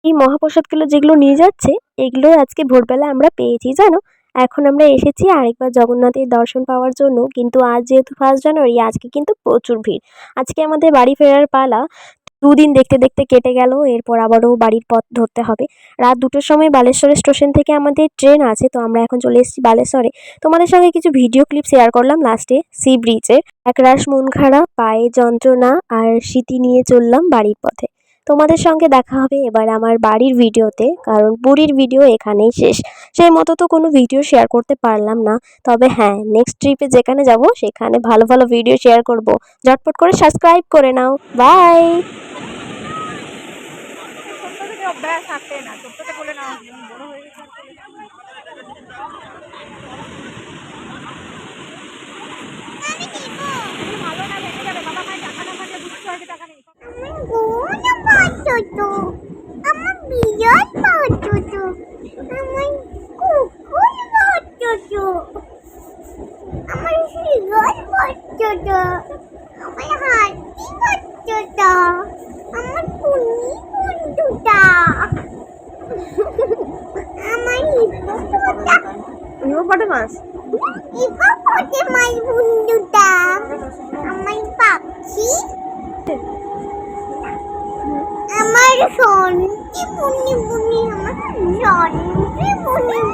এই মহাপ্রসাদগুলো যেগুলো নিয়ে যাচ্ছে, এগুলো আজকে ভোরবেলা আমরা পেয়েছি জানো। এখন আমরা এসেছি আরেকবার জগন্নাথের দর্শন পাওয়ার জন্য, কিন্তু আজ যেহেতু 1 জানুয়ারি, আজকে কিন্তু প্রচুর ভিড়। আজকে আমাদের বাড়ি ফেরার পালা। 2 দিন দেখতে দেখতে কেটে গেল, এরপর আবারও বাড়ির পথ ধরতে হবে। রাত 2টোর সময় বালেশ্বরের স্টেশন থেকে আমাদের ট্রেন আছে, তো আমরা এখন চলে এসেছি বালেশ্বরে। তোমাদের সঙ্গে কিছু ভিডিও ক্লিপ শেয়ার করলাম লাস্টে সি ব্রিজে। একরাশ মন খারাপ, পায়ে যন্ত্রণা আর স্মৃতি নিয়ে চললাম বাড়ির পথে। তোমাদের সঙ্গে দেখা হবে এবার আমার বাড়ির ভিডিওতে, কারণ পুরীর ভিডিও এখানেই শেষ। সেই মতো তো কোনো ভিডিও শেয়ার করতে পারলাম না। তবে হ্যাঁ, নেক্সট ট্রিপে যেখানে যাব সেখানে ভালো ভালো ভিডিও শেয়ার করব। ঝটপট করে সাবস্ক্রাইব করে নাও। বাই। অভ্যাস থাকে না, ছোট থেকে বলে না, বড় হয়ে গেছে। ভালো না, ভেঙে যাবে। বাবা মায়ের টাকা না থাকলে বুঝতে হয় টাকা নেই। আমার বিরাট পছন্দ, আমার কুকুর পছন্দ, আমার শিয়াল পছন্দ, আমার হাতি পছন্দ, আমার কুনি বন্ধুটা, আমার হিপোপটেমাস হিপোপটেমাস বন্ধুটা, আমার পাখি, আমার সন্তি বুনি বুনি, আমার সন্তি বুনি বুনি।